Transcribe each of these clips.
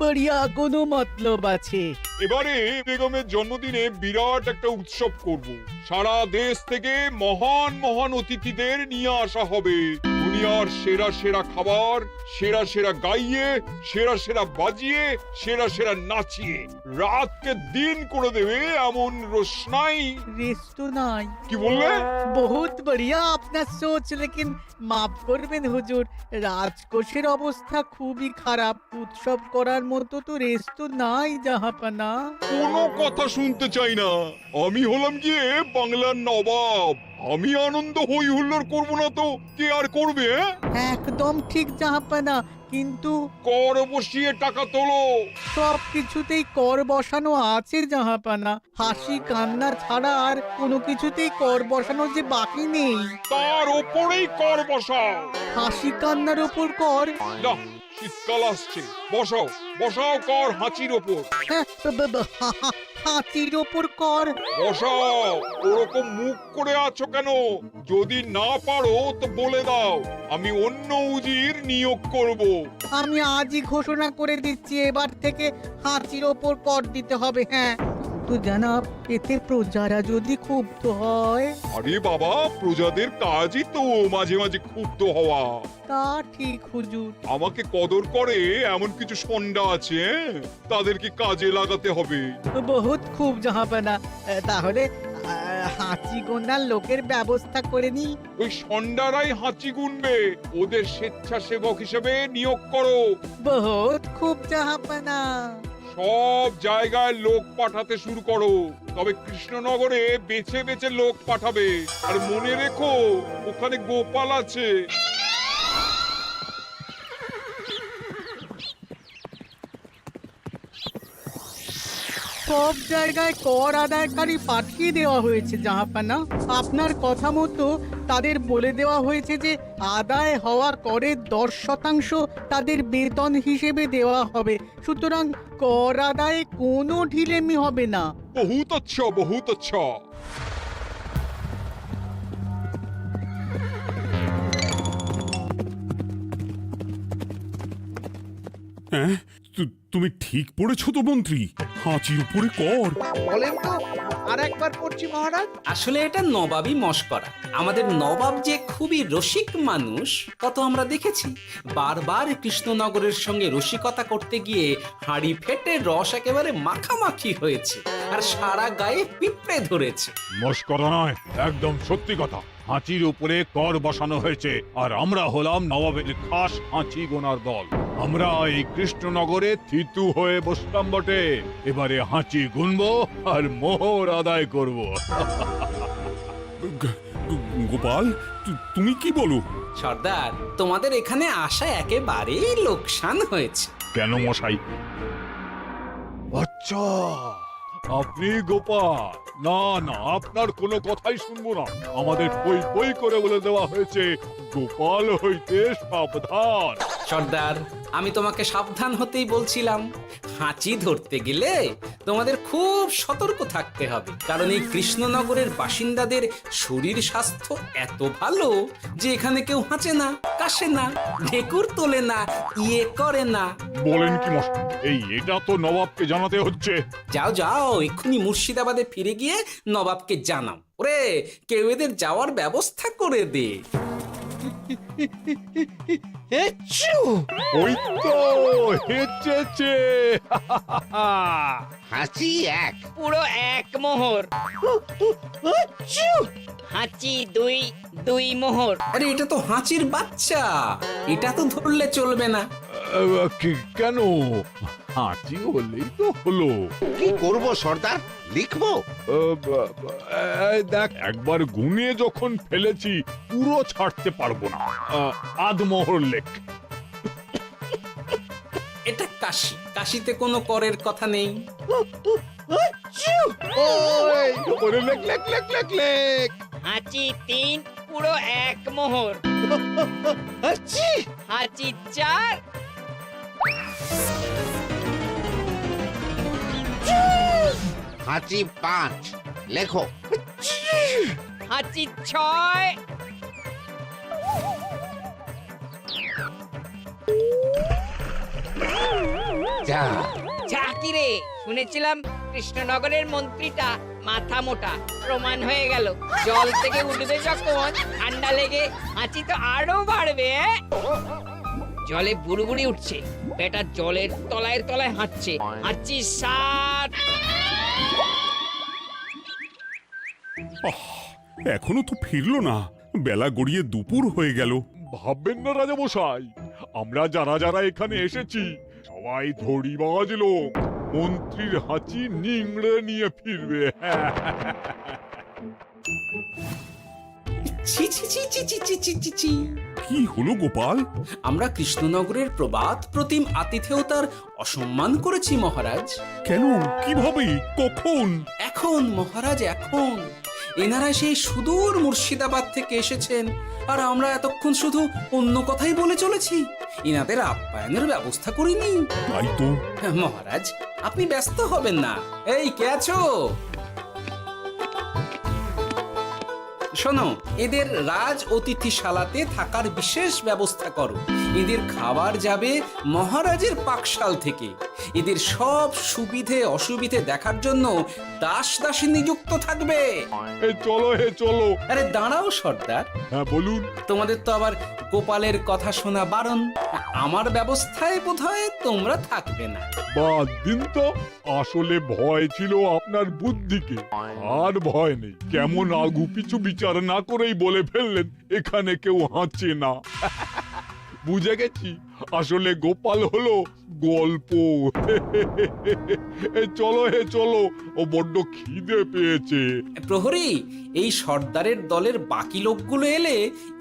বড়িয়া কোনো মতলব আছে। এবারে বেগমের জন্মদিনে বিরাট একটা উৎসব করব। সারা দেশ থেকে মহান মহান অতিথিদের নিয়ে আসা হবে। দুনিয়ার সেরা সেরা খাবার, সেরা সেরা গাইয়ে, সেরা সেরা বাজিয়ে, সেরা সেরা নাচিয়ে রাতকে দিন করে দেবে এমন रोशनाई। রেস্ট নাই। কি বললে? বহুত বড়িয়া আপনার সোচ, লেকিন মাফ করবেন হুজুর, রাজকোষের অবস্থা খুবই খারাপ। উৎসব করার মতো তো রেস্ট নাই জাহাপানা। কোনো কথা শুনতে চাই না। আমি হলাম গিয়ে বাংলার নবাব। আমি আনন্দ হই হুল্লোড় করবো না তো কে আর করবে? একদম ঠিক জাহাপানা, কিন্তু কর বসিয়ে টাকা তোলো। সব কিছুতেই কর বসানো আছে জাহাপানা। হাসি কান্না ছাড়া আর কোনো কিছুতেই কর বসানো যে বাকি নেই। তার ওপরেই কর বসাও। হাসি কান্নার ওপর কর? না, শীতকাল আসছে, বসাও বসাও কর হাঁচির ওপর। হ্যাঁ, হাতির ওপর কর? বসাও। ওরকম মুখ করে আছো কেন? যদি না পারো তো বলে দাও, আমি অন্য উজির নিয়োগ করব। আমি আজই ঘোষণা করে দিচ্ছি, এবার থেকে হাতির ওপর কর দিতে হবে। হ্যাঁ, তো জানাব, এতে প্রজারা যদি ক্ষুব্ধ হয়? আরে বাবা, প্রজাদের কাজই তো মাঝে মাঝে ক্ষুব্ধ হওয়া। তা ঠিক হুজুর। আমাকে কদর করে এমন কিছু সন্ডা আছে, তাদেরকে কাজে লাগাতে হবে। বহুত খুব জাহাপানা। তাহলে হাঁচি গোনার লোকের ব্যবস্থা করে নি। ওই সন্ডারাই হাঁচি গুনবে। ওদের স্বেচ্ছাসেবক হিসেবে নিয়োগ করো। বহুত খুব জাহাপানা। সব জায়গায় লোক পাঠাতে শুরু করো। তবে কৃষ্ণনগরে বেছে বেছে লোক পাঠাবে। আর মনে রেখো, ওখানে গোপাল আছে। সব জায়গায় কর আদায়কারী পাঠিয়ে দেওয়া হয়েছে জাহাপানা। আপনার কথা মতো তাদের বলে দেওয়া হয়েছে যে আদায় হওয়া করের 10% তাদের বেতন হিসেবে দেওয়া হবে। সুতরাং কর আদায়ে কোনো ঢিলেমি হবে না। বহুত আচ্ছা, বহুত আচ্ছা। হ্যাঁ, তুমি ঠিক পড়েছো তো মন্ত্রী? হাঁচির উপরে কর? বলেন তো, আর একবার পড়ছি মহারাজ। আসলে এটা নবাবই মশকরা। আমাদের নবাব যে খুবই রসিক মানুষ তা তো আমরা দেখেছি। বারবার কৃষ্ণনগরের সঙ্গে রসিকতা করতে গিয়ে হাঁড়ি ফেটে রস একেবারে মাখামাখি হয়েছে, আর সারা গায়ে পিঁপড়ে ধরেছে। মস্করা নয়, একদম সত্যি কথা। হাঁচির উপরে কর বসানো হয়েছে, আর আমরা হলাম নবাবের খাস হাঁচি গোনার দল। আমরা এই কৃষ্ণনগরে থিতু হয়ে বসলাম বটে। এবারে হাঁচি গুনবো আর মোহর আদায় করব। গোপাল, তুমি কি বলো? সর্দার, তোমাদের এখানে আসা একেবারেই লোকসান হয়েছে। কেন মশাই? আচ্ছা, আপনি গোপাল? না না, আপনার কোনো কথাই শুনবো না। আমাদের বই বই করে বলে দেওয়া হয়েছে, গোপাল হইতে সাবধান। সর্দার, আমি তোমাকে সাবধান হতেই বলছিলাম। হাঁচি ধরতে গেলে তোমাদের খুব সতর্ক থাকতে হবে, কারণ এই কৃষ্ণনগরের বাসিন্দাদের শরীর স্বাস্থ্য এত ভালো যে এখানে কেউ হাঁচে না, কাশে না, ঢেকুর তোলে না, ইয়ে করে না। বলেন কি মশাই? এটা তো নবাবকে জানাতে হচ্ছে। যাও যাও, এক্ষুনি মুর্শিদাবাদে ফিরে গিয়ে নবাবকে জানাও। ওরে, কেউ এদের যাওয়ার ব্যবস্থা করে দে। ওই তো হেঁচেছে। হাসি এক। পুরো এক মোহর। হাঁচি দুই মোহর। আরে, এটা তো হাঁচির বাচ্চা, এটা তো ধরলে চলবে না। কেন? হাঁচি হলেই তো হলো। কি করব সর্দার? লিখবো? দেখ, একবার গুনে যখন ফেলেছি পুরো ছাড়তে পারবো না। আধমোহর লেখ। এটা কাশি, কাশিতে কোনো করের কথা নেই। ওরে লেখ লেখ লেখ লেখ লেখ। হাঁচি 3, পুরো এক মোহর। হাঁচি 4। হাঁচি 5, লেখো। হাঁচি 6। যা যা কি রে, শুনেছিলাম কৃষ্ণনগরের মন্ত্রীটা মাথা মোটা, প্রমাণ হয়ে গেল। জল থেকে উঠবে যখন ঠান্ডা লেগে হাঁচি তো আরো বাড়বে। জলে বুড়ুবুড়ি উঠছে, বেটা জলের তলায় তলায় হাঁটছে, হাঁচি সাত। এখনো তো ফিরলো না, বেলা গড়িয়ে দুপুর হয়ে গেল। ভাববেন না রাজামশাই, আমরা যারা যারা এখানে এসেছি সবাই ধড়িবাজ লোক। মন্ত্রীর হাঁচি নিংড়ে নিয়ে ফিরবে। ছি ছি ছি ছি ছি ছি ছি ছি ছি। কি হলো গোপাল? আমরা কৃষ্ণনগরের প্রবাদ প্রতিম আতিথেয়তার অসম্মান করেছি মহারাজ। কেন, কিভাবে, কখন? এখন মহারাজ, এখন এনারা সেই সুদূর মুর্শিদাবাদ থেকে এসেছেন, আর আমরা এতক্ষণ শুধু অন্য কথাই বলে চলেছি, এনাদের আপ্যায়নের ব্যবস্থা করিনি। তাই তো। মহারাজ, আপনি ব্যস্ত হবেন না। এই কে আছো? শোনো, এদের রাজ অতিথিশালাতে থাকার বিশেষ ব্যবস্থা করো। এদের খাবার যাবে মহারাজের পাকশাল থেকে। এদের সব সুবিধে অসুবিধে দেখার জন্য দাস দাসী নিযুক্ত থাকবে। এই চলো হে চলো। আরে দাঁড়াও সর্দার, হ্যাঁ বলুন। তোমাদের তো আবার গোপালের কথা শোনা বারণ। আমার ব্যবস্থায় বোধহয় তোমরা থাকবে না। বাদ দিন তো, আসলে ভয় ছিল আপনার বুদ্ধিকে, আর ভয় নেই। কেমন আগু পিছু বিচার না করেই বলে ফেললেন এখানে কেউ হাঁচে না। বুঝে গেছি, আসলে গোপাল হলো গল্প। চলো হে চলো, ও বড্ড খিদে পেয়েছে। প্রহরী, এই সর্দারের দলের বাকি লোকগুলো এলে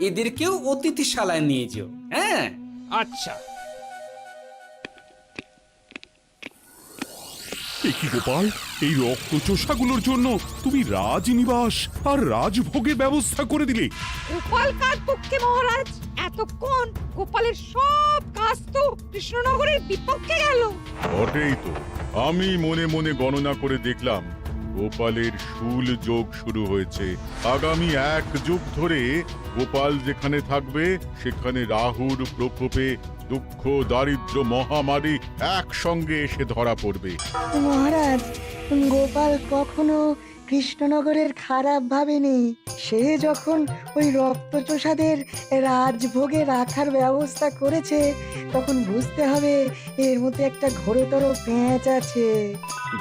এদেরকেও অতিথিশালায় নিয়ে যেও। হ্যাঁ, আচ্ছা। এ কি গোপাল, এই রক্তচোষাগুলোর জন্য তুমি রাজনিবাস আর রাজভোগের ব্যবস্থা করে দিলে? গোপাল কার পক্ষে মহারাজ? এতক্ষণ গোপালের সব কাজ তো কৃষ্ণনগরের বিপক্ষে গেল। বটেই তো, আমি মনে মনে গণনা করে দেখলাম গোপালের শুল যোগ শুরু হয়েছে। আগামী 1 যুগ ধরে গোপাল যেখানে থাকবে সেখানে রাহুর প্রকোপে দুঃখ দারিদ্র মহামারী একসঙ্গে এসে ধরা পড়বে। মহারাজ, গোপাল কখনো কৃষ্ণনগরের খারাপ ভাবেনি। সে যখন ওই রক্তচোষাদের রাজভোগে রাখার ব্যবস্থা করেছে, তখন বুঝতে হবে এর মধ্যে একটা ঘোরতর পেঁচ আছে।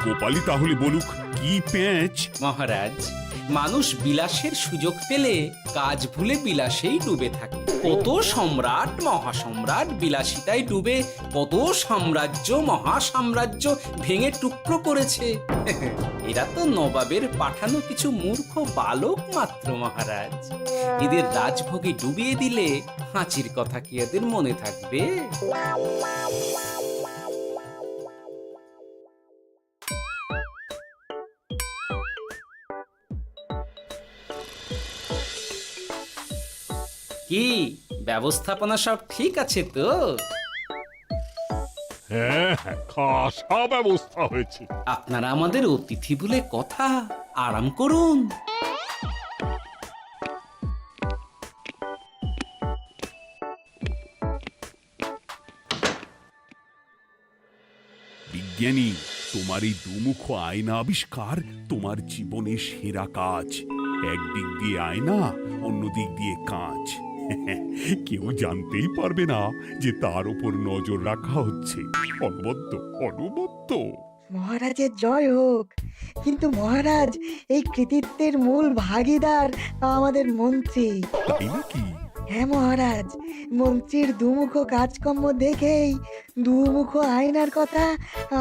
গোপালই তাহলে বলুক, কি পেঁচ? মহারাজ, মানুষ বিলাসের সুযোগ পেলে কাজ ভুলে বিলাসেই ডুবে থাকে। কত সম্রাট মহাসম্রাট বিলাসিতায় ডুবে কত সাম্রাজ্য মহাসাম্রাজ্য ভেঙে টুকরো করেছে। এরা তো নবাবের পাঠানো কিছু মূর্খ বালক মাত্র মহারাজ। এদের রাজভোগে ডুবিয়ে দিলে হাঁচির কথা কি এদের মনে থাকবে? কি ব্যবস্থাপনা সব ঠিক আছে তো? হ্যাঁ হ্যাঁ, খাসা ব্যবস্থা হয়েছে। আপনারা আমাদের অতিথি বলে কথা, আরাম করুন। বিজ্ঞানী, তোমার এই দুমুখ আয়না আবিষ্কার তোমার জীবনের সেরা কাজ। একদিক দিয়ে আয়না, অন্য দিক দিয়ে কাঁচ। কেউ জানতেই পারবে না যে তার উপর নজর রাখা হচ্ছে। অনবদ্য অনবদ্য। মহারাজের জয় হোক। কিন্তু মহারাজ, এই কৃতিত্বের মূল ভাগীদার আমাদের মন্ত্রী। তাই নাকি? হ্যাঁ মহারাজ, মন্ত্রীর দুমুখো কাজকর্ম দেখেই দুমুখ আয়নার কথা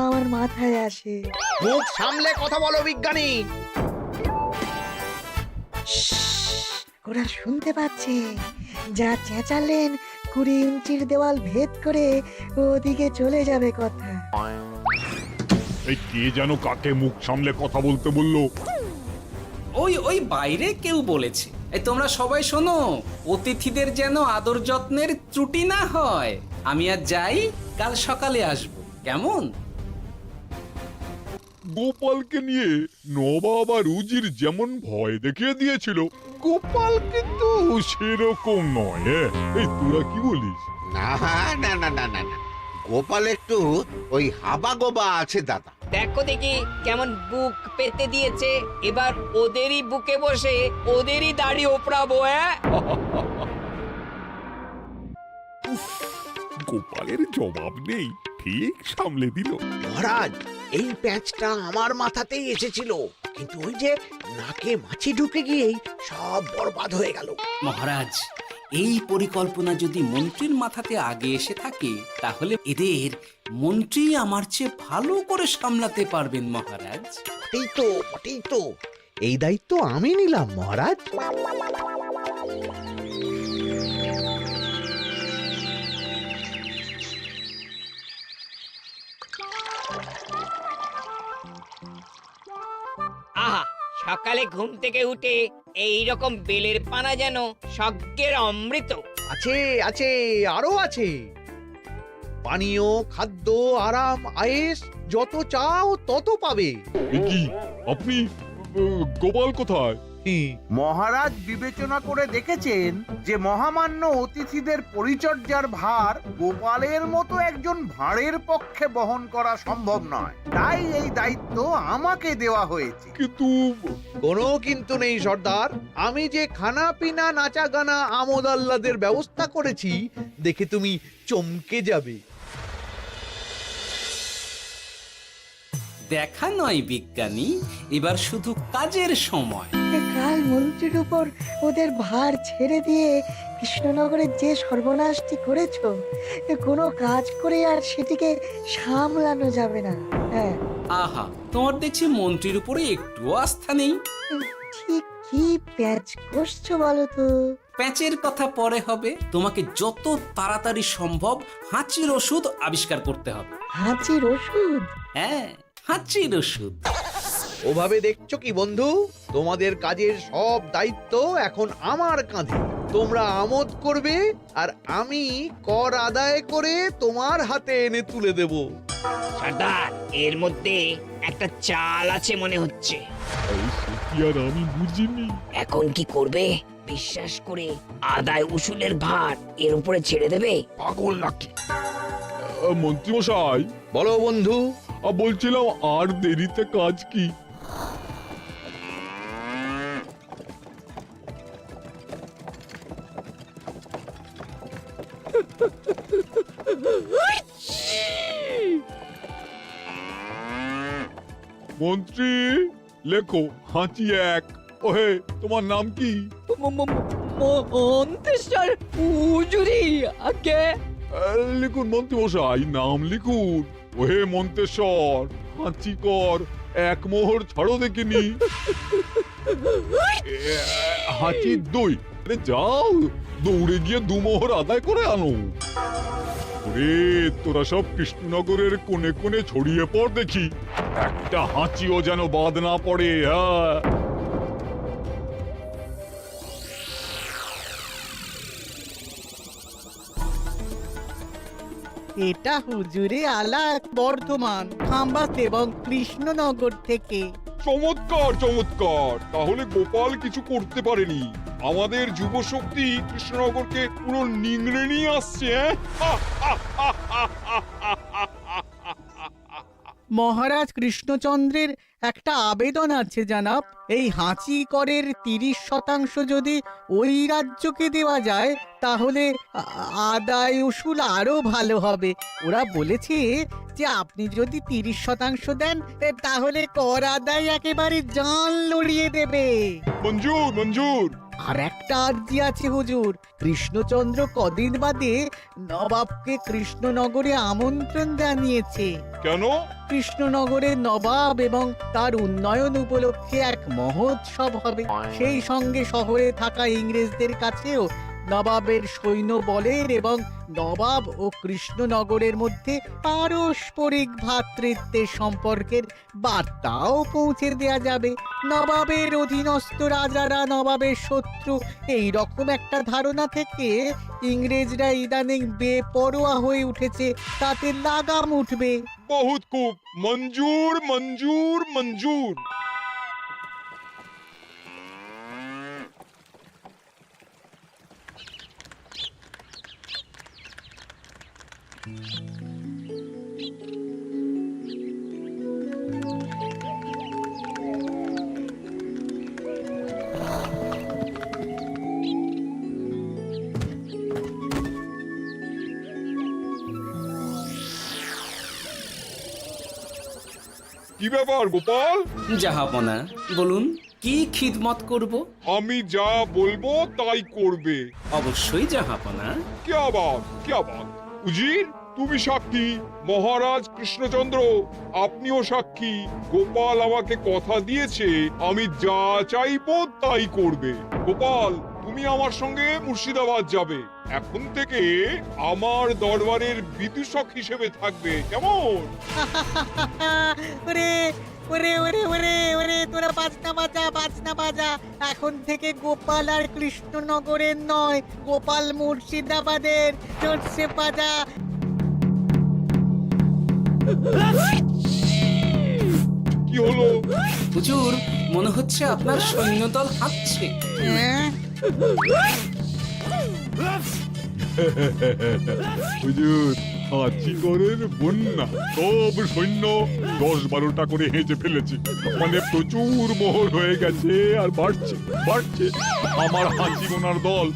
আমার মাথায় আসে। মুখ সামলে কথা বলো বিজ্ঞানী। ওরা শুনতে পাচ্ছে। যা চেঁচালেন 20 ইঞ্চির দেওয়াল ভেদ করে ওদিকে চলে যাবে কথা। এই কে যেন কাকে মুখ সামলে কথা বলতে বললো? ওই ওই বাইরে কেউ বলেছে। এই তোমরা সবাই শোনো, অতিথিদের যেন আদর যত্নের ত্রুটি না হয়। আমি আর যাই, কাল সকালে আসবো, কেমন? গোপালকে নিয়ে নবাব আর উজির যেমন ভয় দেখিয়ে দিয়েছিল, গোপাল কিন্তু সেরকম নয়। এই তোরা কি বলিস? না না না না না না, গোপাল একটু ওই হাবা গোবা আছে দাদা। দেখো দেখি কেমন বুক পেতে দিয়েছে, এবার ওদেরই বুকে বসে ওদেরই দাড়ি ওপরাবো। গোপালের জবাব নেই, ঠিক সামলে দিল। মহারাজ, এই প্যাঁচটা আমার মাথাতেই এসেছিল, কিন্তু ওই যে নাকে মাছি ঢুকে গিয়েই সব বরবাদ হয়ে গেল। মহারাজ, এই পরিকল্পনা যদি মন্ত্রীর মাথাতে আগে এসে থাকে তাহলে এদের মন্ত্রী আমার চেয়ে ভালো করে সামলাতে পারবেন মহারাজ। বটেই তো, এই দায়িত্ব আমি নিলাম মহারাজ। আহা, সকালে ঘুম থেকে উঠে এই রকম বেলের পানা যেন স্বর্গের অমৃত। আছে আছে, আরো আছে। পানীয়, খাদ্য, আরাম, আয়েস, যত চাও তত পাবে। এ কি আপনি গোপাল কোথায়? মহারাজ বিবেচনা করে দেখেছেন যে মহামান্য অতিথিদের পরিচর্যার ভার গোপালের মতো একজন ভাঁড়ের পক্ষে বহন করা সম্ভব নয়, তাই এই দায়িত্ব আমাকে দেওয়া হয়েছে। কিন্তু কোনো কিন্তু নেই সর্দার, আমি যে খানা পিনা নাচা গানা আমোদ আহ্লাদের ব্যবস্থা করেছি দেখে তুমি চমকে যাবে। দেখা নয় বিজ্ঞানী, এবার শুধু কাজের সময়। কাল মন্ত্রীর উপর ওদের ভার ছেড়ে দিয়ে কৃষ্ণনগরের যে সর্বনাশটি করেছো, কোনো কাজ করে আর সেটিকে সামলানো যাবে না। হ্যাঁ, আহা, তোমার দেখছি মন্ত্রীর উপরে একটুও আস্থা নেই। ঠিক কি প্যাচ করছো বলো তো? প্যাচের কথা পরে হবে, তোমাকে যত তাড়াতাড়ি সম্ভব হাঁচির ওষুধ আবিষ্কার করতে হবে। হাঁচির ওষুধ? হ্যাঁ, হাঁচির ওষুধ। ওভাবে দেখছো কি বন্ধু, তোমাদের কাজের সব দায়িত্ব এখন আমার কাঁধে। তোমরা আমোদ করবে আর আমি কর আদায় করে তোমার হাতে এনে তুলে দেব। সর্দার, এর মধ্যে একটা চাল আছে মনে হচ্ছে। কি আর আমি বুঝিনি। এখন কি করবে? বিশ্বাস করে আদায় উসুলের ভার এর উপরে ছেড়ে দেবে? পাগল নাকি? মন্ত্রীমশাই, বলো বন্ধু। বলছিলাম আর দেরিতে কাজ কি? মন্ত্রী, লেখো হাঁচি এক। ওহে, তোমার নাম কি? মন্তেশ্বর হুজুরি আগে। লিখুন মন্ত্রীমশাই, নাম লিখুন। ওহে মন্তেশ্বর, হাঁচি কর, এক মোহর ছাড়ো দেখিনি। হাঁচি দুই। আরে যাও, দৌড়ে গিয়ে দু মোহর আদায় করে আনো। ওরে, তোরা সব কৃষ্ণনগরের কোণে কোণে ছড়িয়ে পড় দেখি, একটা হাঁচিও যেন বাদ না পড়ে। হ্যাঁ, এটা হুজুরে আলাক বর্ধমান, খাম্বাস এবং কৃষ্ণনগর থেকে। চমৎকার চমৎকার। তাহলে গোপাল কিছু করতে পারেনি, আমাদের যুব শক্তি কৃষ্ণনগরকে পুরো নিংড়ে নিয়ে আসছে। মহারাজ কৃষ্ণচন্দ্রের একটা আবেদন আছে জানাব। এই হাঁচি করের 30% যদি ওই রাজ্যকে দেওয়া যায় তাহলে আদায় উসুল আরো ভালো হবে। ওরা বলেছে যে আপনি যদি 30% দেন তাহলে কর আদায় একেবারে জান লড়িয়ে দেবে। মঞ্জুর মঞ্জুর। আর একটা আর্জি আছে হুজুর, কৃষ্ণচন্দ্র কদিন বাদে নবাবকে কৃষ্ণনগরে আমন্ত্রণ জানিয়েছে। কেন? কৃষ্ণনগরের নবাব এবং তার উন্নয়ন উপলক্ষে এক মহোৎসব হবে। সেই সঙ্গে শহরে থাকা ইংরেজদের কাছেও নবাবের সৈন্য বলের এবং নবাব ও কৃষ্ণনগরের মধ্যে পারস্পরিক ভ্রাতৃত্বের সম্পর্কের বার্তাও পৌঁছে দেয়া যাবে। নবাবের অধীনস্থ রাজারা নবাবের শত্রু, এই রকম একটা ধারণা থেকে ইংরেজরা ইদানিং বেপরোয়া হয়ে উঠেছে, তাতে লাগাম উঠবে। বহুত খুব, মঞ্জুর মঞ্জুর মঞ্জুর। কি ব্যাপার গোপাল? জাহাপনা বলুন কি খিদমত করব? আমি যা বলবো তাই করবে। অবশ্যই জাহাপনা। কি আবার উজির, তুমি সাক্ষী, মহারাজ কৃষ্ণচন্দ্র আপনিও সাক্ষী। গোপাল আমাকে কথা দিয়েছে আমি যা চাইবো তাই করবে। গোপাল, তুমি আমার সঙ্গে মুর্শিদাবাদ যাবে। এখন থেকে আমার দরবারের বিদূষক হিসেবে থাকবে, কেমন? ওরে ওরে ওরে ওরে ওরে তোরা বাজনা বাজা। এখন থেকে গোপাল আর কৃষ্ণনগরের নয়, গোপাল মুর্শিদাবাদের। জোরসে বাজা। কি হলো? হুজুর, মনে হচ্ছে আপনার সৈন্যদল হাঁটছে। হ্যাঁ? হুজুর, হাঁচিগড়ের বন্যা সব সৈন্য 10-12টা করে হেঁচে ফেলেছে। মানে প্রচুর মোহর হয়ে গেছে আর বাড়ছে। আমার হাঁচি গোনার দল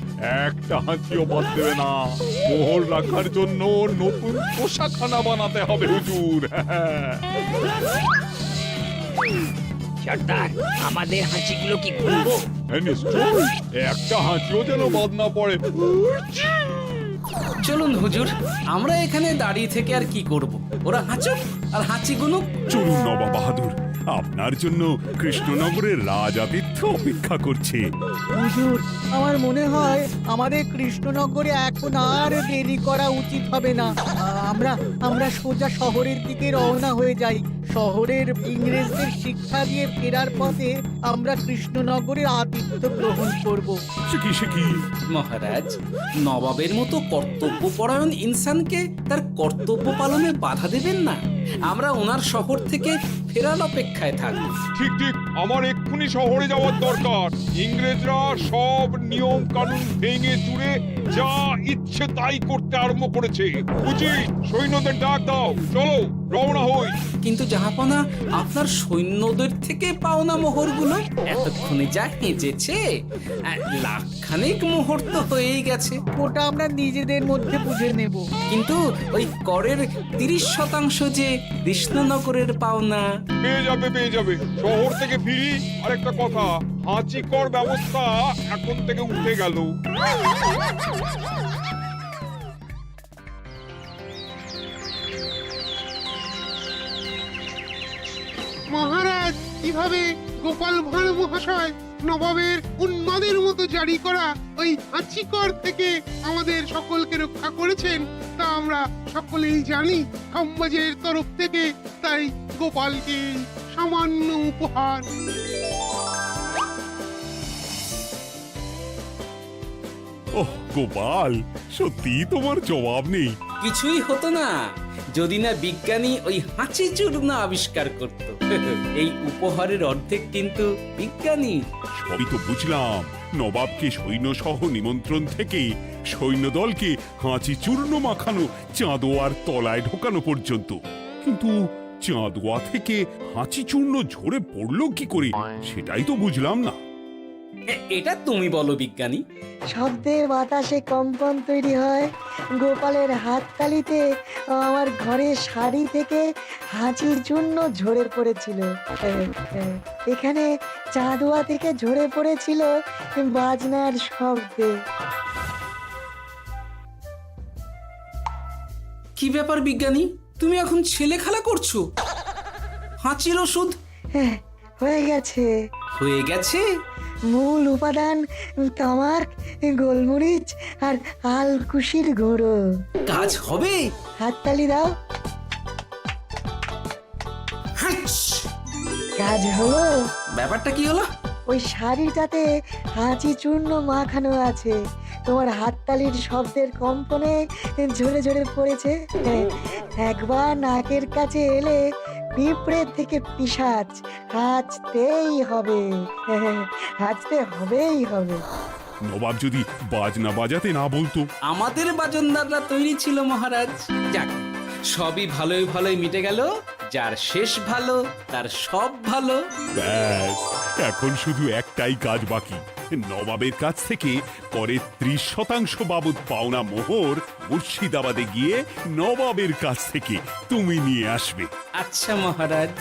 একটা হাঁচিও বাদ দেবে না। মোহর রাখার জন্য নতুন পোশাকখানা বানাতে হবে হুজুর। সর্দার, আমাদের হাঁচিগুলো কি খুলবো? হ্যাঁ, নিশ্চয়ই। একটা হাঁচিও যেন বাদ না পড়ে। চলুন হুজুর, আমরা এখানে দাঁড়িয়ে থেকে আর কি করব? ওরা হাঁচুক আর হাঁচি গুনুক। চলুন নবাব বাহাদুর, আপনার জন্য কৃষ্ণনগরের রাজাতীর্থ অপেক্ষা করছে। হুজুর, আমার মনে হয় আমাদের কৃষ্ণনগরে এখন আর দেরি করা উচিত হবে না। আমরা সোজা শহরের দিকে রওনা হয়ে যাই। শহরের ইংরেজদের শিক্ষা দিয়ে ফেরার পথে আমরা কৃষ্ণনগরের আতিথ্য গ্রহণ করব। সে কি? মহারাজ, নবাবের মতো কর্তব্যপরায়ণ ইনসানকে তার কর্তব্য পালনে বাধা দেবেন না। আমরা ওনার শহর থেকে ফেরার অপেক্ষায় থাকবো। ঠিক, আমার এক্ষুনি শহরে যাওয়ার দরকার। ইংরেজরা সব নিয়ম কানুন ভেঙে চুরে যা ইচ্ছে তাই করতে আরম্ভ করেছে। উচিত সৈন্যদের ডাক দাও, চলো রওনা হই। কিন্তু জাহাপনা, আপনার সৈন্যদের থেকে পাওনা মোহরগুলো এতক্ষণে যা হেঁচেছে, লাখখানেক মোহর তো হয়েই গেছে। ওটা আমরা নিজেদের মধ্যে বুঝে নেব। কিন্তু ওই করের 30% যে কৃষ্ণনগরের পাওনা। পেয়ে যাবে। শহর থেকে ফিরি। আরেকটা কথা, হাঁচি কর ব্যবস্থা এখন থেকে উঠে গেল। মহারাজ, কিভাবে গোপাল ভাঁড় মহাশয় নবাবের উন্মাদের মতো জারি করা ওই হাঁচিকর থেকে আমাদের সকলকে রক্ষা করেছেন তা আমরা সকলেই জানি। খাম্বাজের তরফ থেকে তাই গোপালকে সামান্য উপহার। ওহ গোপাল, সত্যি তোমার জবাব নেই। কিছুই হতো না যদি না বিজ্ঞানী ওই হাঁচি চূর্ণ আবিষ্কার করত। এই উপহারের অর্ধেক কিন্তু বিজ্ঞানী। সবই তো বুঝলাম, নবাবকে সৈন্য সহ নিমন্ত্রণ থেকে সৈন্যদলকে হাঁচি চূর্ণ মাখানো, চাঁদোয়ার তলায় ঢোকানো পর্যন্ত। কিন্তু চাঁদোয়া থেকে হাঁচি চূর্ণ ঝরে পড়লো কি করে, সেটাই তো বুঝলাম না। এটা তুমি বলো বিজ্ঞানী। শব্দে বাতাসে কম্পন তৈরি হয়। গোপালের হাততালিতে আমার ঘরের শাড়ি থেকে হাঁচির জন্য ঝরে পড়েছিল। এখানে চাঁদোয়া থেকে ঝরে পড়েছিল বাজনার শব্দে। কি ব্যাপার বিজ্ঞানী, তুমি এখন ছেলে খেলা করছো? হাঁচির ওষুধ হয়ে গেছে। মূল উপাদান তামাক, গোলমরিচ আর আলকুশির গুঁড়ো। কাজ হবে? হাততালি দাও। কাজ হলো। ব্যাপারটা কি হলো? ওই শাড়িটাতে হাঁচি চূর্ণ মাখানো আছে। তোমার হাততালির শব্দের কম্পনে ঝরে ঝরে পড়েছে। একবার নাকের কাছে এলে পিঁপড়ের থেকে পিশাচ হাঁচতেই হবে। নবাব যদি বাজনা বাজাতে না বলতো। আমাদের বাজনদাররা তৈরি ছিল মহারাজ। যাক, সবই ভালোই মিটে গেল। যার শেষ ভালো তার সব ভালো। ব্যাস, এখন শুধু একটাই কাজ বাকি। নবাবের কাছ থেকে করের 30% বাবদ পাওনা মোহর মুর্শিদাবাদে গিয়ে নবাবের কাছ থেকে তুমি নিয়ে আসবে। আচ্ছা মহারাজ।